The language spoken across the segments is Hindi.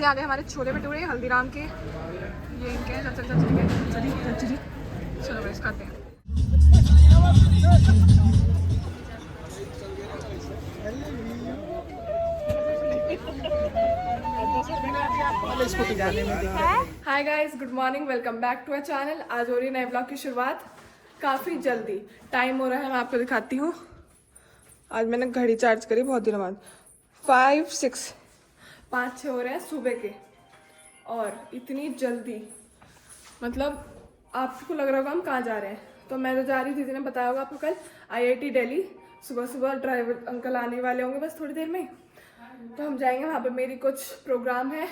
आ गए हमारे छोले भटूरे हल्दीराम के। ये इनके चल चल चल चलो बस खाते हैं। Hi guys, good morning, welcome back to our channel. आज हो रही है नए ब्लॉग की शुरुआत काफ़ी जल्दी। टाइम हो रहा है, मैं आपको दिखाती हूँ। आज मैंने घड़ी चार्ज करी बहुत दिनों बाद। 5-6 हो रहे हैं सुबह के, और इतनी जल्दी, मतलब आपको लग रहा होगा हम कहाँ जा रहे हैं। तो मैं तो जा रही हूँ, दीदी ने बताया होगा आपको कल, IIT दिल्ली। सुबह सुबह ड्राइवर अंकल आने वाले होंगे बस थोड़ी देर में, तो हम जाएंगे वहाँ पे। मेरी कुछ प्रोग्राम है,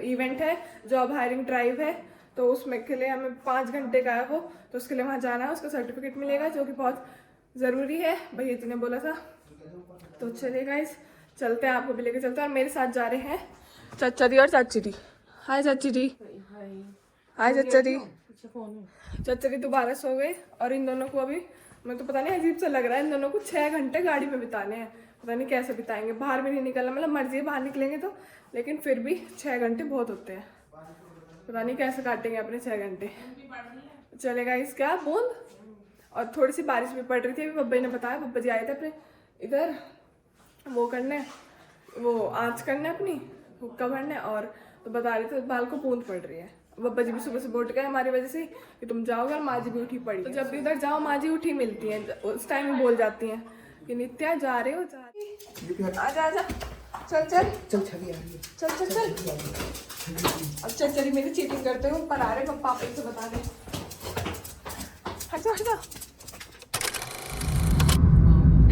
इवेंट है, जॉब हायरिंग ड्राइव है, तो उसमें के लिए हमें 5 घंटे का है वो, तो उसके लिए वहाँ जाना है। उसका सर्टिफिकेट मिलेगा जो कि बहुत ज़रूरी है, भैया जी ने बोला था। तो चलिए गाइस, चलते हैं, आपको भी लेके चलते हैं। और मेरे साथ जा रहे हैं चाचा दी और चाची दी। हाय चाची दी। हाय चाचा दी। चाचा दी दोबारा सो गए, और इन दोनों को अभी, मैं तो पता नहीं, अजीब सा लग रहा है। इन दोनों को 6 घंटे गाड़ी में बिताने हैं, पता नहीं कैसे बिताएंगे। बाहर भी नहीं निकलना, मतलब मर्जी है बाहर निकलेंगे तो, लेकिन फिर भी 6 घंटे बहुत होते हैं। पता नहीं कैसे काटेंगे अपने 6 घंटे। चलेगा इसका बूंद, और थोड़ी सी बारिश भी पड़ रही थी। अभी बब्बा ने बताया, बब्बा जी आए थे अपने इधर वो करने, वो आँच करने अपनी हुक्का भरने, और तो बता रहे थे बाल को बूंद पड़ रही है। बब्बा जी भी सुबह से बोट गए हमारी वजह से कि तुम जाओगे, और माँ जी भी उठी पड़ी। तो जब भी उधर जाओ माँ जी उठी मिलती हैं, उस टाइम में बोल जाती हैं कि नित्या जा रहे हो, जा रही। आजा आजा, चल चल चल, छवि आ रही है, चल चल चल। अच्छा चली, मेरी चीटिंग करते हो, ऊपर आ रहे हो, पापा से बता दें। हट जा हट जा।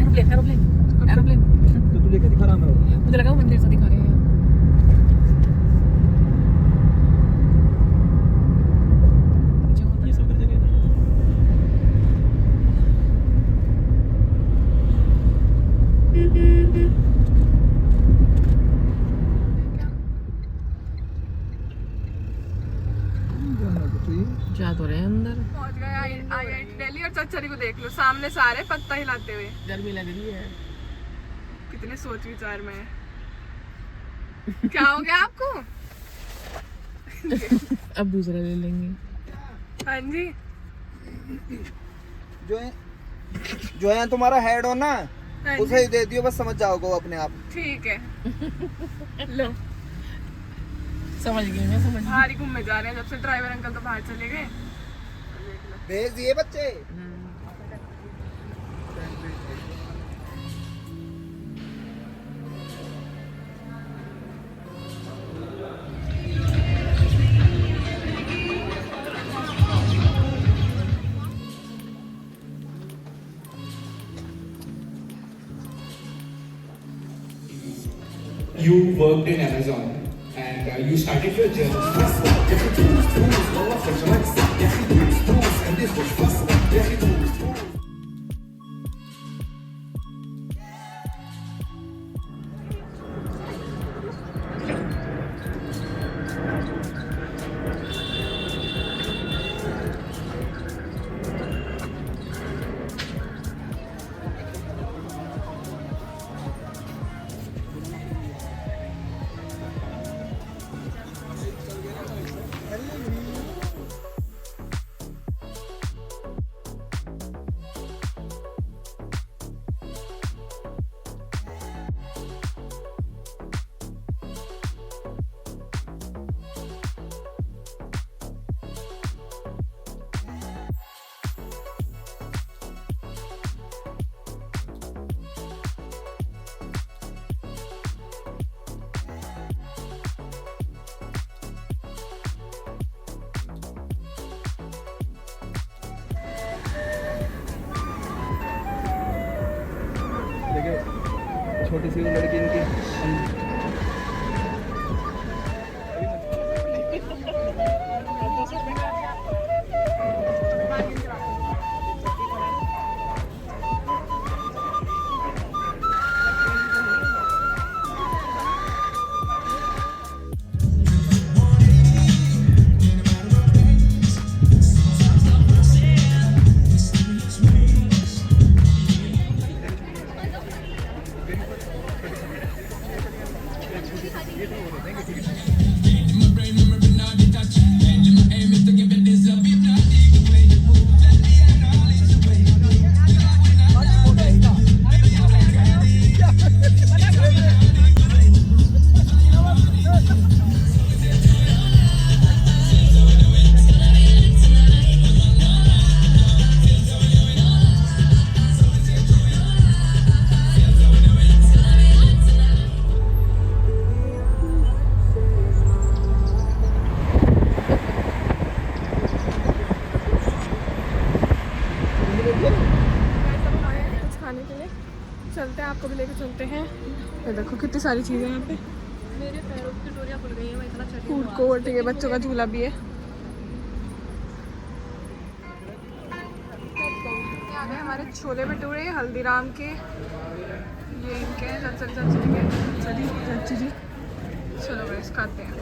Aeroplane aeroplane aeroplane. तो तुझे क्या दिखा रहा है? मुझे लगा वो मंदिर सा दिखा रहे हैं। ये सब जगह जा तो रहे हैं अंदर। पहुंच गए IIT दिल्ली, और चच्चरी को देख लो सामने से आ रहे पत्ता हिलाते हुए। गर्मी लग रही है, कितने सोच विचार में है। क्या हो गया आपको? अब दूसरा ले लेंगे। हाँ जी, जो है तुम्हारा हेड हो ना, हाँ उसे ही दे दियो, बस समझ जाओगे वो अपने आप। ठीक है। लो, समझ गई मैं, समझ बाहर ही घूमने जा रहे हैं। जब से ड्राइवर अंकल तो बाहर चले गए। भेज दिए बच्चे। You worked in Amazon and you started your journey. छोटी सी लड़की इनकी आपको भी लेके चलते हैं। ये देखो कितनी सारी चीज़ें यहाँ पे। मेरे पैरों की डोरियां खुल गई हैं, मैं इतना चली फूड कोर्ट, ये बच्चों का झूला भी है। ये आ गए हमारे छोले भटूरे हल्दीराम के। ये इनके हैं चाची जी। चलो गाइस खाते हैं।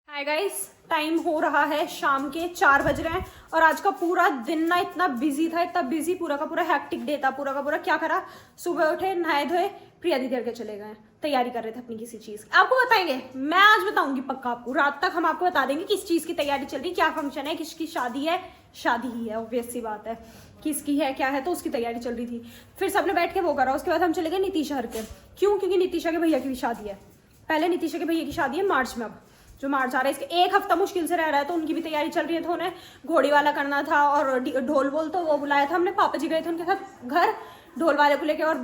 हाय गाइस, टाइम हो रहा है शाम के 4 बज रहे हैं और आज का पूरा दिन ना इतना बिजी था, इतना बिजी, पूरा का पूरा हैक्टिक डे था। पूरा का पूरा क्या करा, सुबह उठे, नहाए धोए, प्रिया दीदी के चले गए, तैयारी कर रहे थे अपनी किसी चीज। आपको बताएंगे, मैं आज बताऊंगी पक्का आपको, रात तक हम आपको बता देंगे किस चीज की तैयारी चल रही, क्या फंक्शन है, किसकी शादी है। शादी ही है, ऑब्वियस सी बात है, किसकी है क्या है, तो उसकी तैयारी चल रही थी। फिर सबने बैठ के वो करा, उसके बाद हम चले गए नीतीशा के। क्यों? क्योंकि नीतीशा के भैया की भी शादी है। पहले नीतीशा के भैया की शादी है मार्च में, अब जो मार्च आ रहा है इसके 1 हफ्ता मुश्किल से रह रहा है, तो उनकी भी तैयारी चल रही है। तो उन्हें घोड़ी वाला करना था और ढोल बोल तो वो बुलाया था हमने। पापा जी गए थे उनके साथ घर, ढोल वाले को लेके और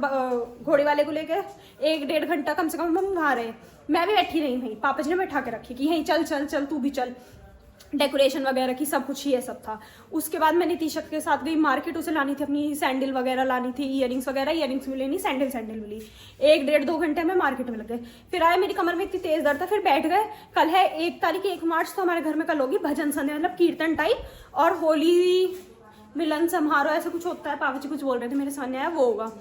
घोड़ी वाले को लेके 1-1.5 घंटा कम से कम हम वहाँ रहे। मैं भी बैठी रही वहीं, पापा जी ने बैठा के रखी कि यहीं चल चल चल, तू भी चल। डेकोरेशन वगैरह की सब कुछ ये सब था। उसके बाद मैं नीतीशा के साथ गई मार्केट, उसे लानी थी अपनी सैंडल वगैरह लानी थी, इयरिंग्स वगैरह। इयरिंग्स मिले नहीं, सैंडल मिली। 1-1.5-2 घंटे में मार्केट में लग गए। फिर आए, मेरी कमर में इतनी तेज दर्द था, फिर बैठ गए। कल है 1 तारीख, 1 मार्च, तो हमारे घर में कल होगी भजन संध्या, मतलब कीर्तन टाइप, और होली मिलन समारोह ऐसा कुछ होता है। पापा जी कुछ बोल रहे थे, मेरे सामने आया, वो होगा।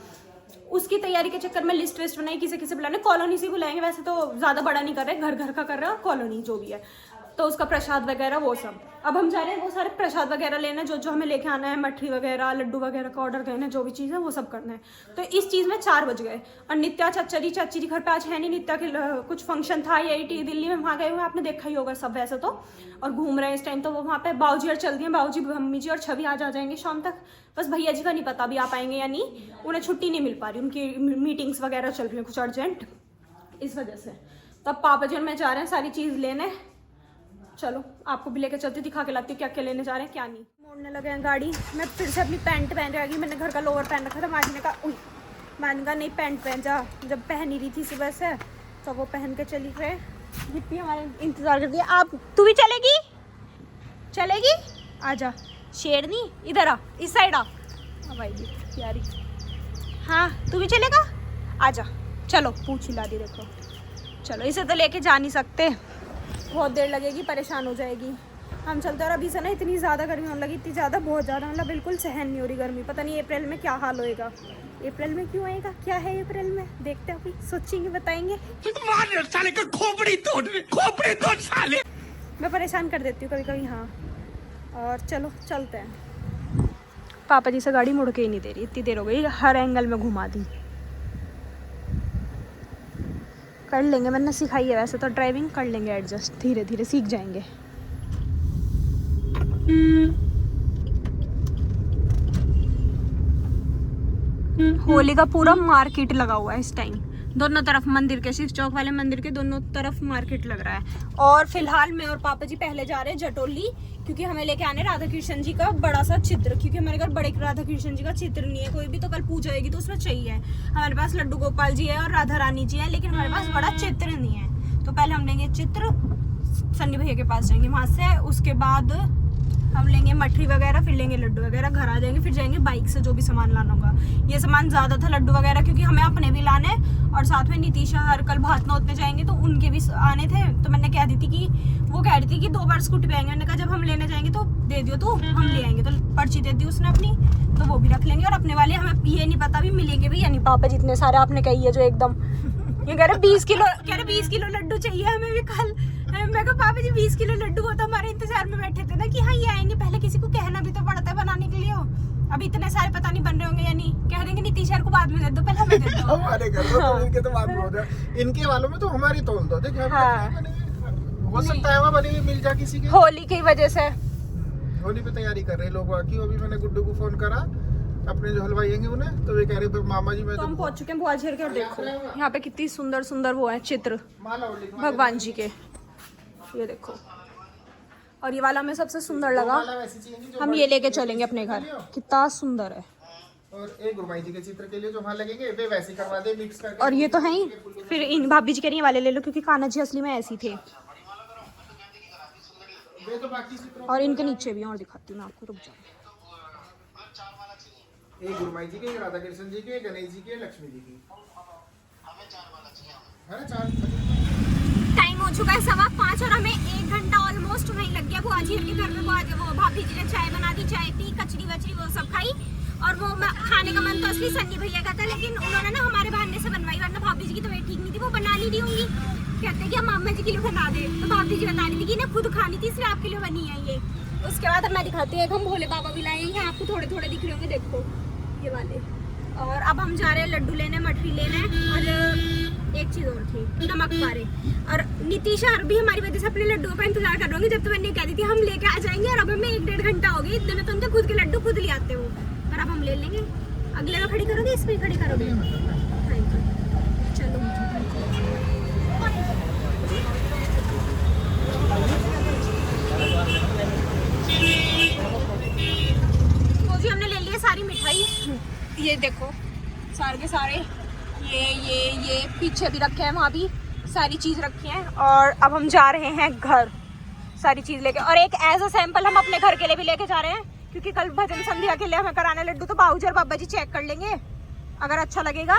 उसकी तैयारी के चक्कर में लिस्ट वेस्ट बनाई, किसे किसे बुलाने। कॉलोनी से बुलाएंगे, वैसे तो ज्यादा बड़ा नहीं कर रहे, घर का कर रहे हैं, कॉलोनी जो भी है, तो उसका प्रसाद वगैरह वो सब। अब हम जा रहे हैं वो सारे प्रसाद वगैरह लेना, जो हमें लेके आना है, मठरी वगैरह, लड्डू वगैरह का ऑर्डर देना है, जो भी चीज़ है वो सब करना है। तो इस चीज़ में 4 बज गए। और नित्या चाची जी घर पे आज है नहीं, नित्या के कुछ फंक्शन था IIT दिल्ली में, वहाँ गए हुए, आपने देखा ही होगा सब वैसे तो, और घूम रहे हैं इस टाइम। तो वो वहाँ पे बाऊजी और चल दिए, बाऊजी, मम्मी जी और छवि आज आ जाएंगे शाम तक। बस भैया जी का नहीं पता अभी आ पाएंगे या नहीं, उन्हें छुट्टी नहीं मिल पा रही, उनकी मीटिंग्स वगैरह चल रही हैं कुछ अर्जेंट, इस वजह से। तब पापा जी और मैं जा रहे हैं सारी चीज़ लेने। चलो आपको भी लेकर चलती, दिखा के लाती हूँ क्या क्या लेने जा रहे हैं क्या नहीं। मोड़ने लगे हैं गाड़ी, मैं फिर से अपनी पैंट पहन रही। मैंने घर का लोअर पहन रखा था, माजने का, मैंने कहा नहीं पैंट पहन जा, जब पहन ही रही थी सुबह से, तो वो पहन के चली गए। जितनी हमारे इंतजार कर दिया। आप, तू भी चलेगी? आजा शेरनी, इधर आ, इस साइड आ भाई यारी। हाँ तू भी चलेगा? आजा, चलो पूछ हिला दी, देखो चलो। इसे तो लेके जा नहीं सकते, बहुत देर लगेगी, परेशान हो जाएगी। हम चलते, और अभी से ना इतनी ज़्यादा गर्मी होने लगी, इतनी ज़्यादा, बहुत ज़्यादा, मतलब बिल्कुल सहन नहीं हो रही गर्मी। पता नहीं अप्रैल में क्या हाल होएगा। अप्रैल में क्यों आएगा, क्या है अप्रैल में, देखते हैं, अभी सोचेंगे, बताएंगे। मैं परेशान कर देती हूँ कभी कभी। हाँ, और चलो चलते हैं। पापा जी से गाड़ी मुड़ के ही नहीं दे रही, इतनी देर हो गई, हर एंगल में घुमा दी। कर लेंगे, मैंने सिखाई है वैसे तो ड्राइविंग, कर लेंगे एडजस्ट, धीरे धीरे सीख जाएंगे। होली का पूरा मार्केट लगा हुआ है इस टाइम, दोनों तरफ मंदिर के, शिव चौक वाले मंदिर के दोनों तरफ मार्केट लग रहा है। और फिलहाल मैं और पापा जी पहले जा रहे हैं जटोली, क्योंकि हमें लेके आने राधा कृष्ण जी का बड़ा सा चित्र, क्योंकि हमारे घर बड़े राधा कृष्ण जी का चित्र नहीं है कोई भी, तो कल पूजा होगी तो उसमें चाहिए। हमारे पास लड्डू गोपाल जी है और राधा रानी जी है, लेकिन हमारे पास बड़ा चित्र नहीं है। तो पहले हम लेंगे चित्र, सन्नी भैया के पास जाएंगे, वहां से उसके बाद हम लेंगे मठरी वगैरह, फिर लेंगे लड्डू वगैरह, घर आ जाएंगे, फिर जाएंगे बाइक से जो भी सामान लाना होगा। ये सामान ज़्यादा था लड्डू वगैरह, क्योंकि हमें अपने भी लाने, और साथ में नीतीशा हर कल भातना होते जाएंगे तो उनके भी आने थे। तो मैंने कह दी थी कि, वो कह रही थी कि 2 बार स्कूटी पे आएंगे, मैंने कहा जब हम लेने जाएंगे तो दे दियो, तो हम ले आएंगे। तो पर्ची दे दी उसने अपनी, तो वो भी रख लेंगे। और अपने वाले हमें ये नहीं पता भी मिलेंगे भी या नहीं। पापा जितने सारे आपने कही है जो एकदम, ये कह रहे 20 किलो लड्डू चाहिए हमें भी कल। मैं कहा पापा जी 20 किलो लड्डू, हो तो हमारे इंतजार में बैठे थे ना कि हाँ ये आएंगे, पहले किसी को कहना भी तो पड़ता है बनाने के लिए। हो अभी इतने सारे पता नहीं बन रहे होंगे या नहीं, कह देंगे नीतीशा को बाद में दे दो, पहले हमें दे दो। हमारे घर में तो इनके तो बाद में हो जाए, इनके वालों में तो हमारी तोल दो। देखिए हो सकता है वहाँ बनी हुई मिल जाए किसी के, होली की वजह से। होली पे तैयारी कर रहे लोग बाकी। अभी मैंने गुड्डू को फोन करा, अपने जो हलवाइएंगे उन्हें, तो वे कह रहे तो मामा जी मैं तो हम पहुंच चुके हैं बुआ जी के। और देखो यहाँ पे कितनी सुंदर सुंदर वो है चित्र भगवान जी के, ये देखो। और ये वाला हमें सबसे सुंदर लगा, हम ये लेके चलेंगे अपने घर, कितना सुंदर है। और एक गुरुमाई जी के चित्र के लिए जो वहाँ लगेंगे वे वैसे करवा दे मिक्स करके। और ये तो है ही, फिर इन भाभी जी कह रही है वाले ले लो, क्योंकि कान्हा जी असली में ऐसे थे। वे तो बाकी चित्रों, और इनके नीचे भी और दिखाती हूँ मैं आपको, रुक जाओ। एक गुरुमाई जी के, एक राधा कृष्ण जी के, एक गणेश जी के, लक्ष्मी जी की। है ना 4? टाइम हो चुका है 5:15 और हमें 1 घंटा ऑलमोस्ट वहीं लग गया। बुआ जी के घर में वो भाभी जी ने चाय बना दी, चाय पी, कचरी वचरी वो सब खाई। और वो खाने का मन तो असली सन्नी भैया का था, लेकिन उन्होंने ना हमारे बहाने से बनवाई, वरना भाभी जी की तबीयत ठीक नहीं थी, वो बना नहीं दी होंगी। कहते हैं कि हम मामा जी के लिए बना दे, तो भाभी जी बता रही थी कि ना खुद खानी थी इसलिए आपके लिए बनी है ये। उसके बाद मैं दिखाती हूँ, हम भोले बाबा भी लाए हैं, आपको थोड़े थोड़े दिख रहे होंगे, देखो ये वाले। और अब हम जा रहे हैं लड्डू लेने, मठरी लेने, और एक चीज़ और थी, नमक पारे। और नितिशा भी हमारी वजह से अपने लड्डुओं का इंतजार कर रहे होंगे। जब तो मैंने कह दी थी हम लेके आ जाएंगे, और अब हमें 1-1.5 घंटा हो गया, इतने में तो उनके खुद के लड्डू खुद ले आते हो। पर अब हम ले लेंगे। अगले में खड़ी करोगे, इस पर खड़ी करोगे? चलो तो जी हमने ले लिए सारी मिठाई, ये देखो सारे के सारे, ये पीछे भी रखे हैं, वहाँ भी सारी चीज़ रखी है। और अब हम जा रहे हैं घर सारी चीज़ लेके। और एक एज अ सैंपल हम अपने घर के लिए भी लेके जा रहे हैं, क्योंकि कल भजन संध्या के लिए हमें कराने लड्डू, तो बाबूजी और बाबा जी चेक कर लेंगे, अगर अच्छा लगेगा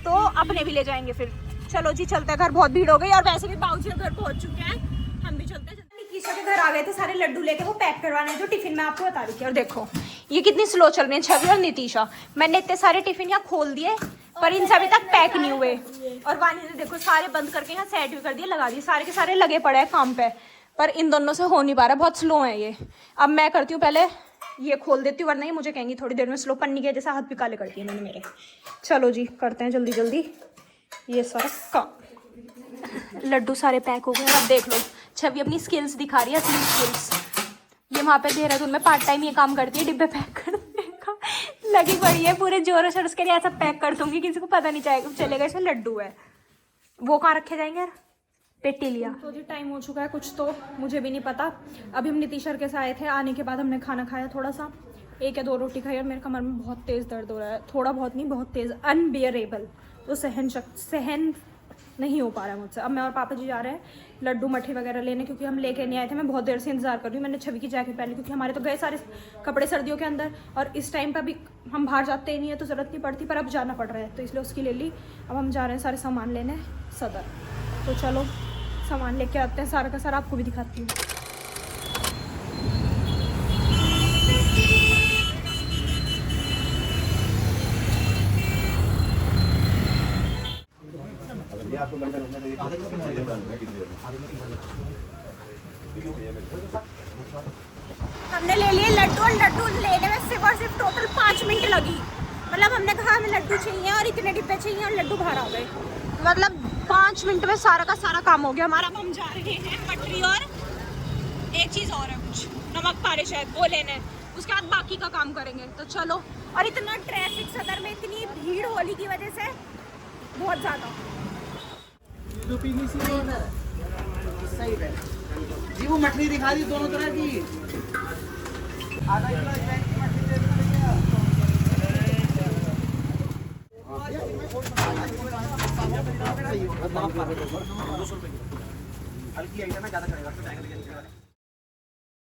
तो अपने भी ले जाएंगे। फिर चलो जी चलते हैं घर, बहुत भीड़ हो गई। और वैसे भी बाबूजी घर पहुँच चुके हैं, हम भी चलते हैं। निकिशा के घर आ गए थे सारे लड्डू लेके, वो पैक करवाने जो टिफिन में आपको बता रही थी। और देखो ये कितनी स्लो चल रही है छवि और नितिशा। मैंने इतने सारे टिफिन यहाँ खोल दिए, पर इनसे अभी तक पैक नहीं हुए। और वानी ने देखो सारे बंद करके यहाँ सेट भी कर दिए, लगा दिए, सारे के सारे लगे पड़े हैं काम पे, पर इन दोनों से हो नहीं पा रहा, बहुत स्लो है ये। अब मैं करती हूँ, पहले ये खोल देती हूँ, वरना ये मुझे कहेंगी थोड़ी देर में स्लो। पन्नी के जैसा हाथ भी काले करती है मैंने मेरे। चलो जी करते हैं जल्दी जल्दी ये सारा काम। लड्डू सारे पैक हो गए। अब देख लो छवि अपनी स्किल्स दिखा रही है, असली स्किल्स। ये वहाँ पे देहरादून में पार्ट टाइम ये काम करती है, डिब्बे पैक करने का लगी पड़ी है, पूरे जोरों शोरों से ऐसा पैक कर दूंगी किसी को पता नहीं चलेगा इसमें लड्डू है। वो कहाँ रखे जाएंगे यार, पेटी लिया। तो जी टाइम हो चुका है, कुछ तो मुझे भी नहीं पता। अभी हम नितिशर के साथ आए थे, आने के बाद हमने खाना खाया थोड़ा सा, 1 या 2 रोटी खाई, और मेरे कमर में बहुत तेज़ दर्द हो रहा है, थोड़ा बहुत नहीं बहुत तेज़, अनबियरेबल। तो सहन नहीं हो पा रहा है मुझसे। अब मैं और पापा जी जा रहे हैं लड्डू मठे वगैरह लेने, क्योंकि हम लेके नहीं आए थे। मैं बहुत देर से इंतजार कर रही हूँ। मैंने छवि की जैकेट पहन ली, क्योंकि हमारे तो गए सारे कपड़े सर्दियों के अंदर, और इस टाइम पर भी हम बाहर जाते ही नहीं है तो ज़रूरत नहीं पड़ती, पर अब जाना पड़ रहा है तो इसलिए उसकी ले ली। अब हम जा रहे हैं सारे सामान लेने सदर। तो चलो सामान लेके आते हैं, सारा का सारा आपको भी दिखाती हूँ। हमने ले लिए लड्डू, और लड्डू लेने में सिर्फ और सिर्फ टोटल 5 मिनट लगी। मतलब हमने कहा हमें लड्डू चाहिए और इतने डिब्बे चाहिए, और लड्डू बाहर आ गए। मतलब 5 मिनट में सारा का सारा काम हो गया हमारा। अब हम जा रहे हैं मटरी, और एक चीज़ और है, कुछ नमक पारे शायद वो लेने, उसके बाद बाकी का काम करेंगे। तो चलो। और इतना ट्रैफिक सदर में, इतनी भीड़ होली की वजह से बहुत ज़्यादा। जी वो मछली दिखा दी दोनों तरह की, आधा किलो हल्की आइटम है, ज़्यादा करेगा तो